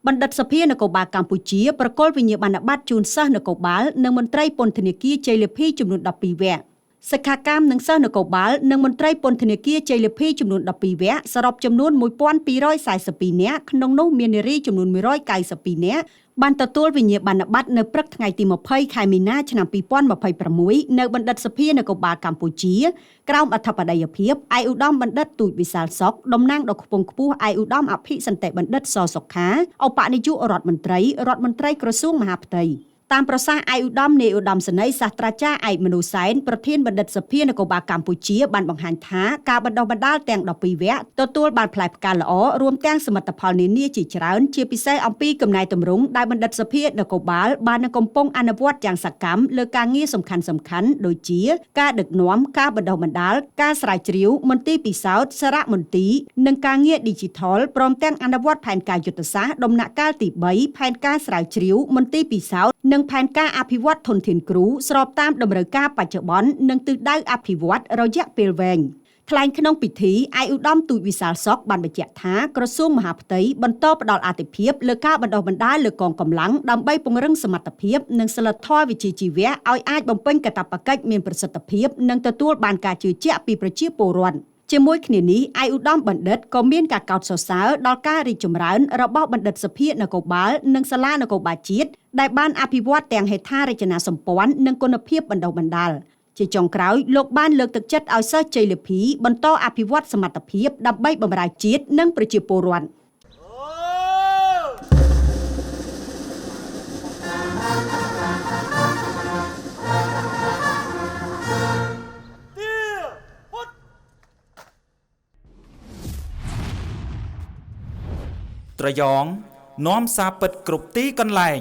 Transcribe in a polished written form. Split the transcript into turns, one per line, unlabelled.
បណ្ឌិតសភានគរបាលកម្ពុជាប្រកល់វិញ្ញាបនបត្រជូនសិស្សនគរបាលនិងមន្ត្រីពន្ធនាគារជ័យលាភីចំនួន12វគ្គសិក្ខាកាមនិងសិស្សនគរបាលនិងមន្ត្រីពន្ធនាគារជ័យលាភីចំនួន12វគ្គសរុបចំនួន1242នាក់ក្នុងនោះមាននារីចំនួន192នាក់បានទទួលវិញ្ញាបនបត្រនៅព្រឹកថ្ងៃទី20ខែមីនាឆ្នាំ2026នៅបណ្ឌិតសភានគរបាលកម្ពុជាក្រោមអធិបតីភាពឯកឧត្តមបណ្ឌិតទូចវិសាលសុខតំណាងដ៏ខ្ពង់ខ្ពស់ឯកឧត្តមអភិសន្តិបណ្ឌិតសសុខាឧបនាយករដ្ឋមន្ត្រីក្រសួងមហាផ្ទៃតាមប្រសាសន៍ឯកឧត្តមនាយឧត្តមសេនីយ៍សាស្ត្រាចារ្យឯកមនុស្សសែនប្រធានបណ្ឌិតសភានគរបាលកម្ពុជាបានបង្ហាញថាការបណ្ដុះបណ្ដាលទាំង12វគ្គទទួលបានផ្លែផ្កាល្អរួមទាំងសមិទ្ធផលនានាជាច្រើនជាពិសេសអំពីកំណែទម្រង់ដែលបណ្ឌិតសភានគរបាលបាននឹងកំពុងអនុវត្តយ៉ាងសកម្មលើការងារសំខាន់ដូចជាការដឹកនាំការបណ្ដុះបណ្ដាលការស្រាវជ្រាវមន្ទីរពិសោធន៍សារមន្ទីរនិងការងារ Digital ព្រមទាំងអនុវត្តផែនការយុទ្ធសាស្ត្រដំណាក់កាលទី3ផែនការស្រាវជ្រាវមន្ទីរពិសោធន៍និងផែនការអភិវឌ្ឍធនធានគ្រូស្របតាមតម្រូវការបច្ចុប្បន្ននិងទិសដៅអភិវឌ្ឍរយៈពេលវែងថ្លែងក្នុងពិធីឯកឧត្តមទូចវិសាលសុខបានបញ្ជាក់ថាក្រសួងមហាផ្ទៃបន្តផ្តល់អាទិភាពលើការបណ្ដុះបណ្ដាលលើកងកម្លាំងដើម្បីពង្រឹងសមត្ថភាពនិងសីលធម៌វិជ្ជាជីវៈឲ្យអាចបំពេញកាតព្វកិច្ចមានប្រសិទ្ធភាពនិងទទួលបានការជឿជាក់ពីប្រជាពលរដ្ឋជាមួយគ្នានេះឯកឧត្តមបណ្ឌិតក៏មានការកោតសរសើរដល់ការរីកចម្រើនរបស់បណ្ឌិតសភានគរបាលនិងសាលានគរបាលជាតិដែលបានអភិវឌ្ឍទាំងហេដ្ឋារចនាសម្ព័ន្ធនិងគុណភាពបណ្ដុះបណ្ដាលជាចុងក្រោយលោកបានលើកទឹកចិត្តឲ្យសិស្សជ័យលាភីបន្តអភិវឌ្ឍសមត្ថភាពដើម្បីបម្រើជាតិនិងប្រជាពលរដ្ឋ
ត្រយងនាំសារពិតគ្រប់ទីកន្លែង